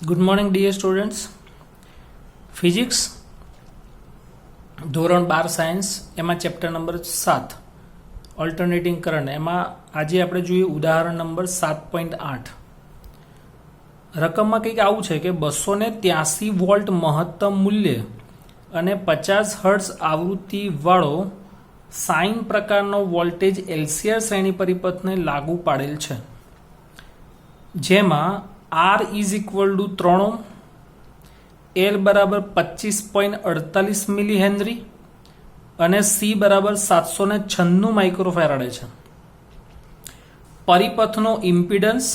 Good morning dear students. Physics ધોરણ 12 science એમાં chapter number 7 alternating current એમાં આજે આપણે જોઈએ ઉદાહરણ નંબર 7.8. રકમમાં કંઈક આવું છે કે 283 વોલ્ટ મહત્તમ મૂલ્ય અને 50 હર્ટ્ઝ આવૃત્તિ વાળો સાઇન પ્રકારનો વોલ્ટેજ એલસીઆર શ્રેણી પરિપથને લાગુ પાડેલ છે, જેમાં R is equal to 3 ohm, L બરાબર 25.48 મિલી હેનરી અને C બરાબર 796 માઇક્રોફેરાડે છે. પરિપથનો ઇમ્પિડન્સ,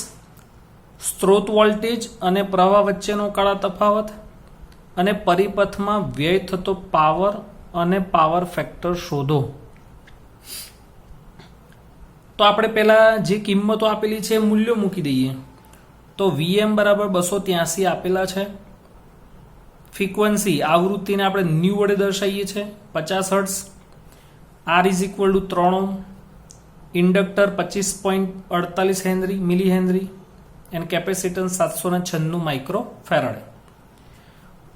સ્ત્રોત વોલ્ટેજ અને પ્રવાહ વચ્ચેનો કાળા તફાવત અને પરિપથમાં વ્યય થતો પાવર અને પાવર ફેક્ટર શોધો. તો આપણે પહેલા જે કિંમતો આપેલી છે મૂલ્યો મૂકી દઈએ. તો Vm બરાબર 283 આપેલા છે. ફ્રીક્વન્સી આવૃત્તિને આપણે ન્યૂ વડે દર્શાવીએ છીએ 50 hertz. R is equal to 3 ohm, inductor 25.48 henry milli henry and capacitance 796 micro farad.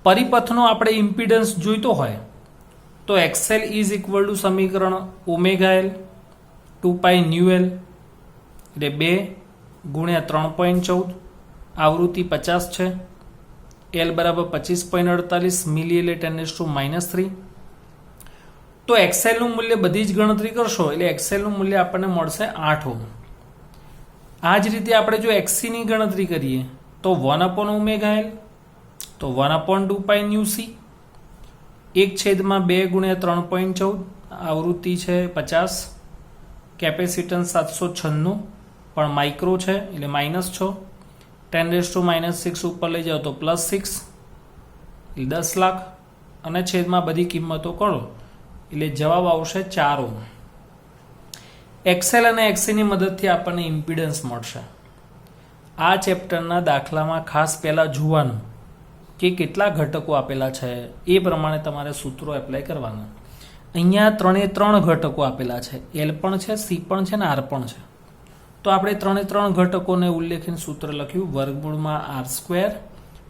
પરિપથનો આપણે ઇમ્પિડન્સ જોઈતો હોય તો XL ઇઝ ઇક્વલ ટુ સમીકરણ ઓમેગા L 2 ન્યુ L એટલે 2 ગુણ્યા 3.14, આવૃત્તિ 50 છે, L બરાબર 25.48 મિલી એટલે 10⁻³ તો XL નું મૂલ્ય બધી જ ગણતરી કરશો એટલે XL નું મૂલ્ય આપણને મળશે 8 ઓહ્મ. આ જ રીતે આપણે જો XC ની ગણતરી કરીએ તો 1/ωL તો 1/2 ન્યુ C 1/2 ગુણ્યા 3.14, આવૃત્તિ છે 50, કેપેસિટન્સ 796 પણ માઇક્રો છે એટલે -6, 10⁻⁶ ઉપર લઈ જાઓ તો +6 એટલે 10 લાખ અને છેદમાં બધી કિંમતો કરો એટલે જવાબ આવશે 4 ઓહ્મ. XL અને XC ની મદદથી આપણને ઇમ્પિડન્સ મળશે. આ ચેપ્ટરના દાખલામાં ખાસ પહેલાં જોવાનું કે કેટલા ઘટકો આપેલા છે એ પ્રમાણે તમારે સૂત્રો એપ્લાય કરવાના. અહીંયા 3 ઘટકો આપેલા છે, L પણ છે, C પણ છે ને R પણ છે. તો આપણે 3 ઘટકોને ઉલ્લેખીને સૂત્ર લખ્યું વર્ગમૂળમાં R²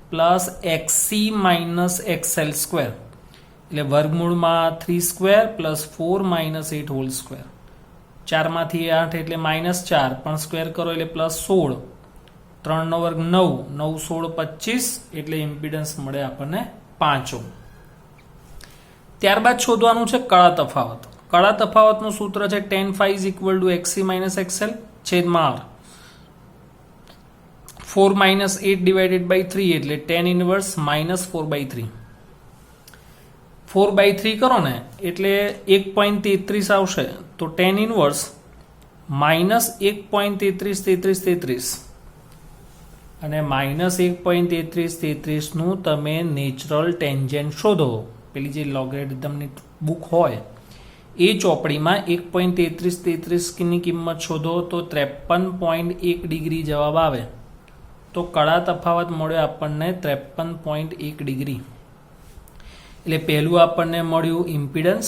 plus XC minus XL² એટલે વર્ગમૂળમાં 3² પ્લસ 4 માઇનસ 8 હોલ સ્ક્વેર. 4 માંથી 8 એટલે -4 પણ સ્ક્વેર કરો એટલે +16, 3 નો વર્ગ 9, 9 16 25 એટલે ઇમ્પિડન્સ મળે આપણને 5 ઓહ્મ. ત્યારબાદ શોધવાનું છે કળા તફાવત. કળા તફાવતનું સૂત્ર છે tan phi is equal to XC minus XL છેદમાં R. 4 minus 8 divided by 3 એટલે tan inverse -4/3. 4/3 કરો ને એટલે 1.33 આવશે તો tan inverse -1.3333 અને -1.3333 નું તમે નેચરલ ટેન્જેન્ટ શોધો. પેલી જે લોગેરિધમની બુક હોય એ ચોપડીમાં 1.3333 ની કિંમત શોધો તો 53.1 ડિગ્રી જવાબ આવે. તો કળા તફાવત મળ્યો આપણને 53.1 ડિગ્રી. એટલે પહેલું આપણને મળ્યું ઇમ્પિડન્સ,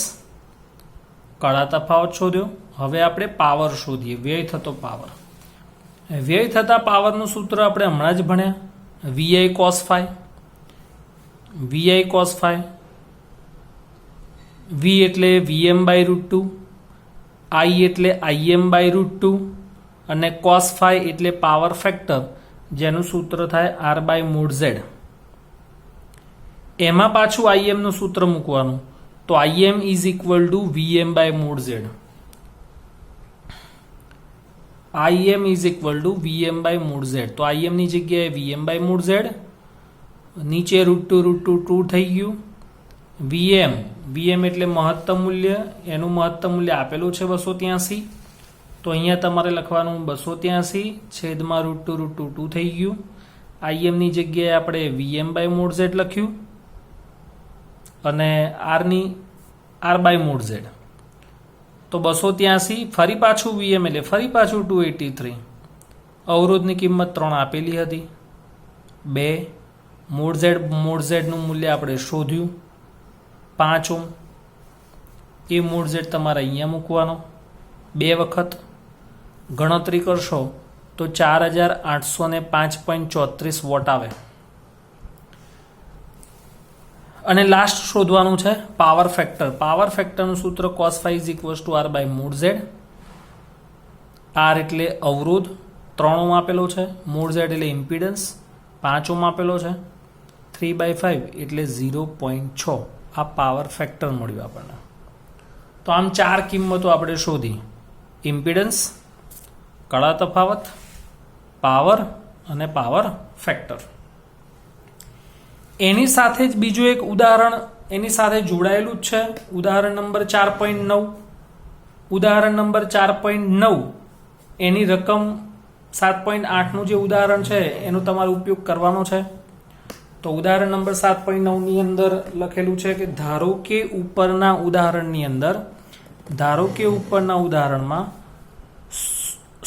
કળા તફાવત શોધ્યો. હવે આપણે પાવર શોધીએ, વ્યય થતો પાવર. વ્યય થતા પાવરનું સૂત્ર આપણે હમણાં જ ભણ્યા, VI cos phi. VI cos phi, V એટલે Vm/√2, I એટલે Im/√2 અને cos phi એટલે પાવર ફેક્ટર જેનું સૂત્ર થાય R/mod Z. એમાં પાછું Im નું સૂત્ર મૂકવાનું તો Im is equal two Vm/mod Z. Im is equal two Vm/mod Z. તો Im ની જગ્યાએ Vm/mod Z, નીચે √2 થઈ ગયું. Vm એટલે મહત્તમ મૂલ્ય, એનું મહત્તમ મૂલ્ય આપેલું છે 283, તો અહીંયા તમારે લખવાનું 283 છેદમાં √2 થઈ ગયું. Im ની જગ્યાએ આપણે Vm/mod Z લખ્યું અને R/mod Z. તો 283 ફરી પાછું Vm એટલે ફરી પાછું 283. અવરોધની કિંમત 3 આપેલી હતી, 2 mod Z નું મૂલ્ય આપણે શોધ્યું 5 ઓહ્મ. એ mod Z તમારે અહીંયા મૂકવાનો. 2 વખત ગણતરી કરશો તો 4805.34 વોટ આવે. અને લાસ્ટ શોધવાનું છે પાવર ફેક્ટર. પાવર ફેક્ટરનું સૂત્ર cos phi is equals to r by mod z. r એટલે અવરોધ 3 ઓહ્મ આપેલો છે, mod z એટલે ઇમ્પિડન્સ 5 ઓહ્મ આપેલો છે, 3/5 એટલે 0.6. આ પાવર ફેક્ટર મળ્યું આપણને. તો આમ 4 કિંમતો આપણે શોધી: ઇમ્પિડન્સ, કળા તફાવત, પાવર અને પાવર ફેક્ટર. એની સાથે જ બીજું એક ઉદાહરણ એની સાથે જોડાયેલું જ છે, ઉદાહરણ નંબર 4.9. ઉદાહરણ નંબર 4.9 એની રકમ 7.8નું જે ઉદાહરણ છે એનો તમારે ઉપયોગ કરવાનો છે. તો ઉદાહરણ નંબર 7.9 ની અંદર લખેલું છે કે ધારો કે ઉપરના ઉદાહરણમાં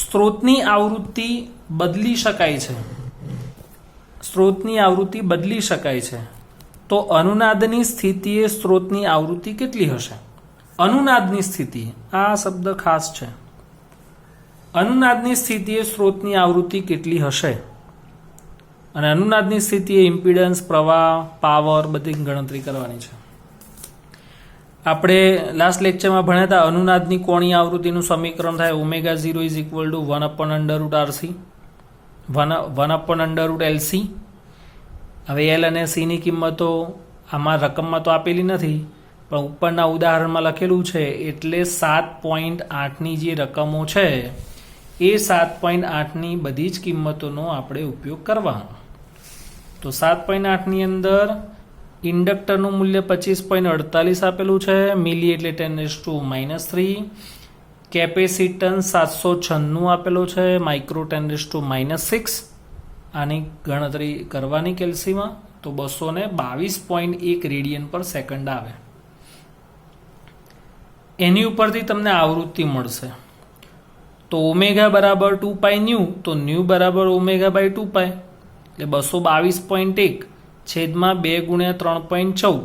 સ્ત્રોતની આવૃત્તિ બદલી શકાય છે. તો અનુનાદની સ્થિતિએ સ્ત્રોતની આવૃત્તિ કેટલી હશે? અનુનાદની સ્થિતિ, આ શબ્દ ખાસ છે. અનુનાદની સ્થિતિએ સ્ત્રોતની આવૃત્તિ કેટલી હશે? અને અનુનાદની સ્થિતિએ ઇમ્પિડન્સ, પ્રવાહ, પાવર બધી ગણતરી કરવાની છે. આપણે લાસ્ટ લેક્ચરમાં ભણ્યા હતા અનુનાદની કોણીય આવૃત્તિનું સમીકરણ થાય ω0 is equal two 1/√RC 1/√LC. હવે એલ અને સીની કિંમતો આમાં રકમમાં તો આપેલી નથી, પણ ઉપરના ઉદાહરણમાં લખેલું છે. એટલે 7.8ની જે રકમો છે એ 7.8ની બધી જ કિંમતોનો આપણે ઉપયોગ કરવાનો. તો 7.8ની અંદર ઇન્ડક્ટરનું મૂલ્ય 25.48 આપેલું છે, મિલી એટલે 10⁻³ કેપેસિટન્સ 796 આપેલો છે, માઇક્રો 10⁻⁶. આની ગણતરી કરવાની કેલ્સીમાં તો 222.1 રેડિયન પર સેકન્ડ આવે. એની ઉપરથી તમને આવૃત્તિ મળશે. તો ઓમેગા બરાબર 2π ન્યુ, તો ન્યુ બરાબર ω/2π એટલે 222.1 છેદમાં 2 × 3.14.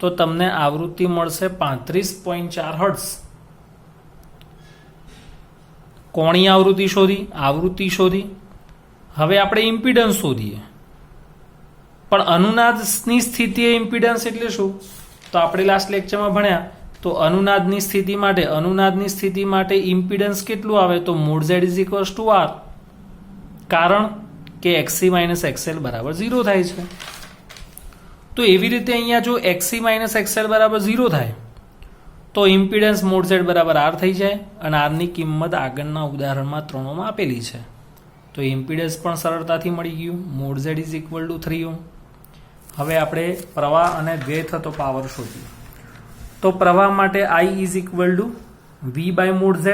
તો તમને આવૃત્તિ મળશે 35.4 હર્ટ્ઝ. કોણીય આવૃત્તિ શોધી. હવે આપણે ઇમ્પિડન્સ શોધીએ. પણ અનુનાદની સ્થિતિએ ઇમ્પિડન્સ એટલે શું? તો આપણે લાસ્ટ લેક્ચરમાં ભણ્યા તો અનુનાદની સ્થિતિ માટે ઇમ્પિડન્સ કેટલું આવે? તો mod z is equals to r. કારણ કે XC - XL બરાબર 0 થાય છે. તો એવી રીતે અહીંયા જો XC - XL બરાબર 0 થાય તો ઇમ્પિડન્સ mod z બરાબર r થઈ જાય. અને આરની કિંમત આગળના ઉદાહરણમાં 3 ઓહ્મ આપેલી છે. તો ઇમ્પિડન્સ પણ સરળતાથી મળી ગયું. mod z is equal to 3 ohm. હવે આપણે પ્રવાહ અને વ્યય થતો પાવર શોધીએ. તો પ્રવાહ માટે I is equal two V/mod z.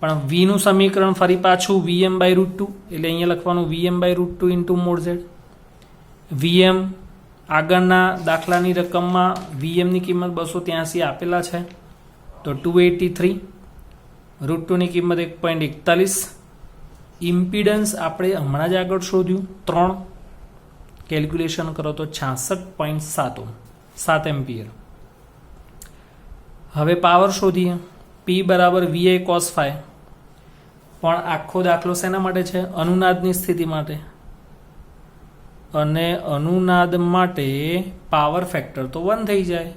પણ V નું સમીકરણ ફરી પાછું Vm/√2 એટલે અહીંયા લખવાનું Vm/√2 into mod z. Vm આગળના દાખલાની રકમમાં Vmની કિંમત 283 આપેલા છે, તો 283. √2 ની કિંમત 1.41. ઇમ્પિડન્સ આપણે હમણાં જ આગળ શોધ્યું 3. કેલ્ક્યુલેશન કરો તો 66.7 ઓહ્મ, 7 એમ્પિયર. હવે પાવર શોધીએ. P બરાબર VI cos phi. પણ આખો દાખલો શેના માટે છે? અનુનાદની સ્થિતિ માટે. અને અનુનાદ માટે પાવર ફેક્ટર તો 1 થઈ જાય.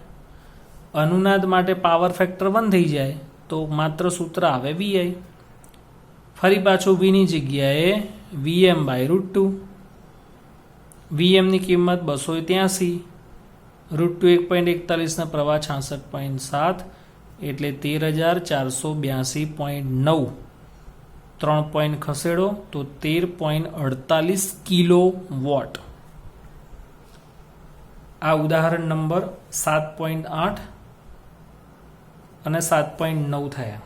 અનુનાદ માટે પાવર ફેક્ટર 1 થઈ જાય તો માત્ર સૂત્ર આવે VI. ફરી પાછું Vની જગ્યાએ Vm/√2. Vmની કિંમત 283. √2 1.41 ને પ્રવાહ 66.7 એટલે 13,482.9. 3 પોઈન્ટ ખસેડો તો 13.48 કિલોવોટ. આ ઉદાહરણ નંબર 7.8 અને 7.9 થયા.